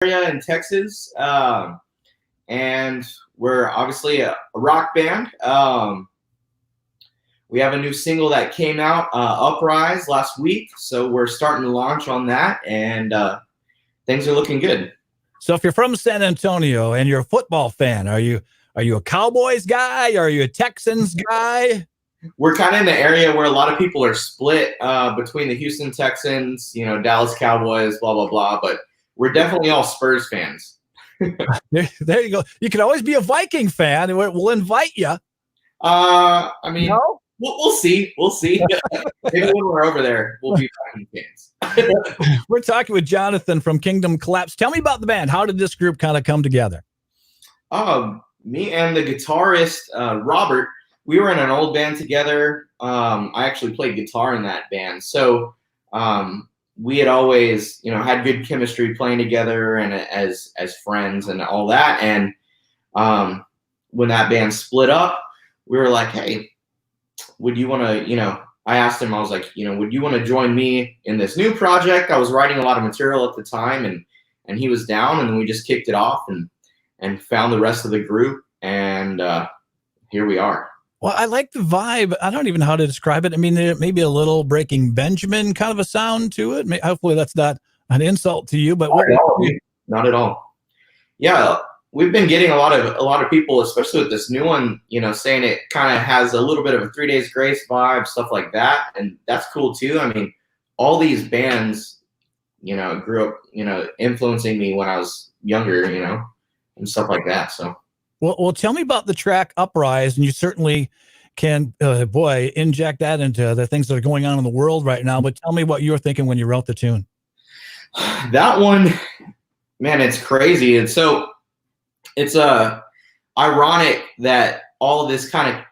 area in Texas, and we're obviously a rock band. We have a new single that came out, Uprise, last week, so we're starting to launch on that, and things are looking good. So if you're from San Antonio and you're a football fan, are you a Cowboys guy? Are you a Texans guy? We're kind of in the area where a lot of people are split between the Houston Texans, Dallas Cowboys, blah, blah, blah. But we're definitely all Spurs fans. There you go. You can always be a Viking fan, and we'll invite you. No? We'll see. We'll see. Maybe when we're over there, we'll be Viking fans. We're talking with Jonathan from Kingdom Collapse. Tell me about the band. How did this group kind of come together? Me and the guitarist, Robert, we were in an old band together. I actually played guitar in that band. So we had always, had good chemistry playing together and as friends and all that. And when that band split up, we were like, hey, would you want to, I asked him, I was like, would you want to join me in this new project? I was writing a lot of material at the time, and he was down, and then we just kicked it off and found the rest of the group, and here we are. Well, I like the vibe. I don't even know how to describe it. I mean, maybe a little Breaking Benjamin kind of a sound to it. Hopefully that's not an insult to you, but not at all. Yeah, we've been getting a lot of people, especially with this new one, saying it kind of has a little bit of a 3 Days Grace vibe, stuff like that, and that's cool too. I mean, all these bands, grew up, influencing me when I was younger, and stuff like that. So. Well, tell me about the track Uprise, and you certainly can, inject that into the things that are going on in the world right now. But tell me what you were thinking when you wrote the tune. That one, man, it's crazy. And so it's ironic that all of this kind of,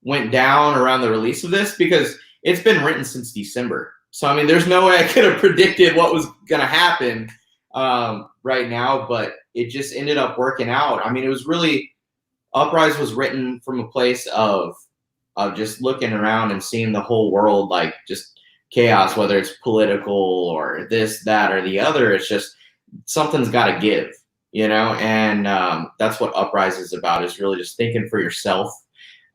went down around the release of this, because it's been written since December. So, I mean, there's no way I could have predicted what was going to happen right now, but it just ended up working out. I mean, it was really, Uprise was written from a place of just looking around and seeing the whole world like just chaos, whether it's political or this, that, or the other. It's just something's got to give, and that's what Uprise is about, is really just thinking for yourself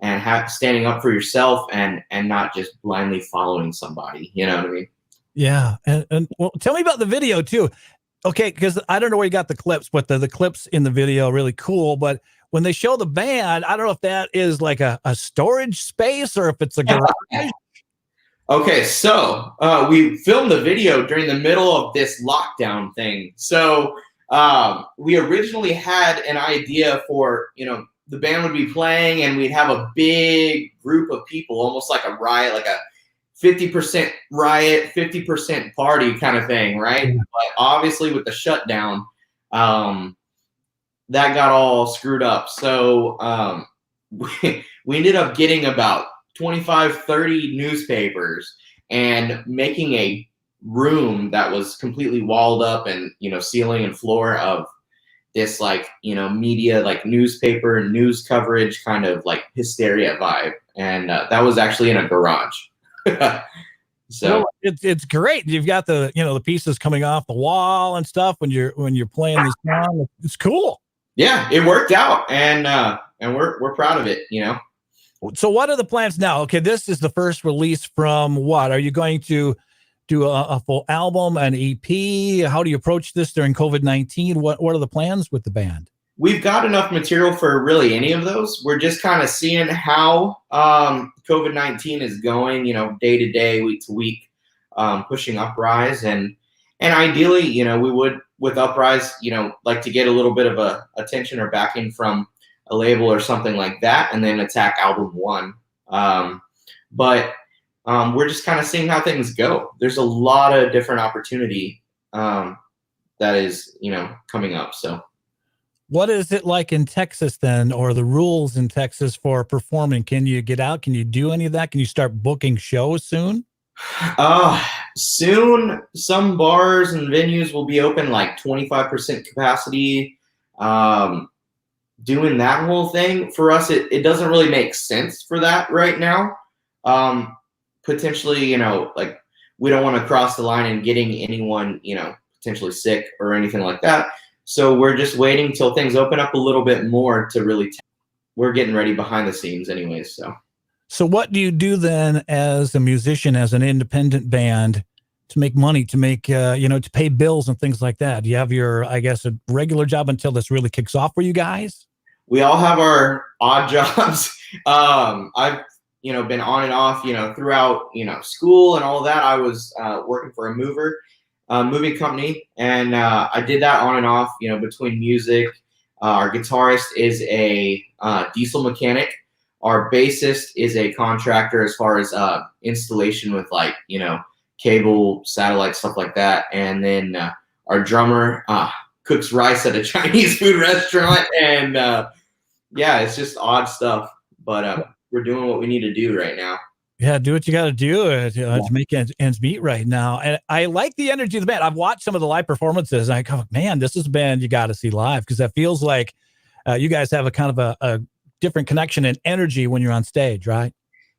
and standing up for yourself and not just blindly following somebody. You know what I mean? Yeah. And well, tell me about the video too. Okay, because I don't know where you got the clips, but the clips in the video are really cool. But when they show the band, I don't know if that is like a storage space or if it's a garage. Okay, so we filmed the video during the middle of this lockdown thing. So we originally had an idea for, the band would be playing and we'd have a big group of people, almost like a riot, like a 50% riot, 50% party kind of thing, right? Yeah. But obviously with the shutdown, that got all screwed up. So we ended up getting about 25, 30 newspapers and making a room that was completely walled up and, ceiling and floor of this media, like newspaper and news coverage kind of like hysteria vibe. And that was actually in a garage. So it's great. You've got the the pieces coming off the wall and stuff when you're playing this song. It's cool. Yeah, it worked out, and we're proud of it. So what are the plans now? Okay, this is the first release from what? Are you going to do a full album, an EP? How do you approach this during COVID-19? What are the plans with the band? We've got enough material for really any of those. We're just kind of seeing how COVID-19 is going, day to day, week to week, pushing Uprise. And ideally, we would, with Uprise, like to get a little bit of attention or backing from a label or something like that, and then attack album one. But we're just kind of seeing how things go. There's a lot of different opportunity that is, coming up. So. What is it like in Texas then, or the rules in Texas for performing? Can you get out? Can you do any of that? Can you start booking shows soon? Soon, some bars and venues will be open like 25% capacity. Doing that whole thing for us, it doesn't really make sense for that right now. Potentially, like we don't want to cross the line and getting anyone, potentially sick or anything like that. So we're just waiting till things open up a little bit more to really. We're getting ready behind the scenes, anyways. So what do you do then as a musician, as an independent band, to make money, to make to pay bills and things like that? Do you have your, I guess, a regular job until this really kicks off for you guys? We all have our odd jobs. I've been on and off throughout school and all of that. I was working for a moving company, and I did that on and off between music. Our guitarist is a diesel mechanic. Our bassist is a contractor as far as installation with cable, satellite, stuff like that. And then our drummer cooks rice at a Chinese food restaurant. And it's just odd stuff. But we're doing what we need to do right now. Yeah, do what you got to do to make ends meet right now. And I like the energy of the band. I've watched some of the live performances, and I go, man, this is a band you got to see live, because that feels like you guys have a kind of a different connection and energy when you're on stage, right?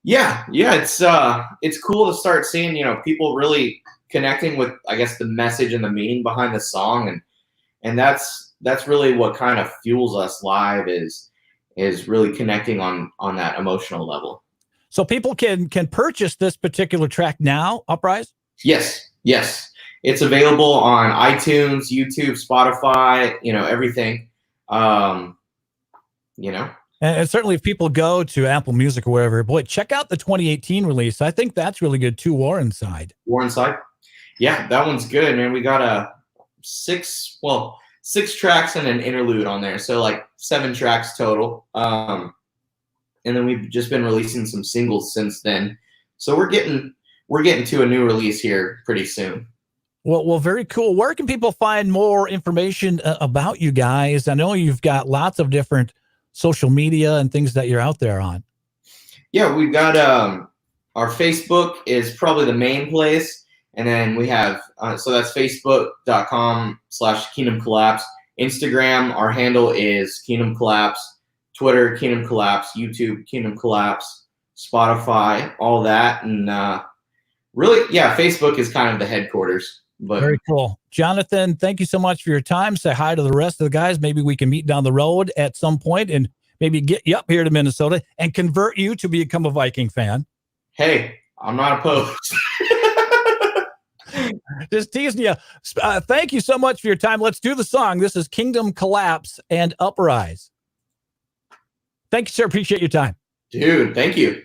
Yeah, it's cool to start seeing people really connecting with, I guess, the message and the meaning behind the song, and that's really what kind of fuels us live is really connecting on that emotional level. So people can purchase this particular track now, Uprise? Yes. It's available on iTunes, YouTube, Spotify, everything. And certainly if people go to Apple Music or wherever, boy, check out the 2018 release. I think that's really good too, War Inside. War Inside? Yeah, that one's good, man. We got six tracks and an interlude on there. So 7 tracks total. And then we've just been releasing some singles since then. So we're getting to a new release here pretty soon. Well, very cool. Where can people find more information about you guys? I know you've got lots of different social media and things that you're out there on. Yeah, we've got our Facebook is probably the main place. And then we have, so that's facebook.com/Kingdom Collapse. Instagram, our handle is Kingdom Collapse. Twitter, Kingdom Collapse. YouTube, Kingdom Collapse. Spotify, all that. And really, Facebook is kind of the headquarters. But very cool. Jonathan, thank you so much for your time. Say hi to the rest of the guys. Maybe we can meet down the road at some point and maybe get you up here to Minnesota and convert you to become a Viking fan. Hey, I'm not opposed. Just teasing you. Thank you so much for your time. Let's do the song. This is Kingdom Collapse and Uprise. Thank you, sir. Appreciate your time. Dude, thank you.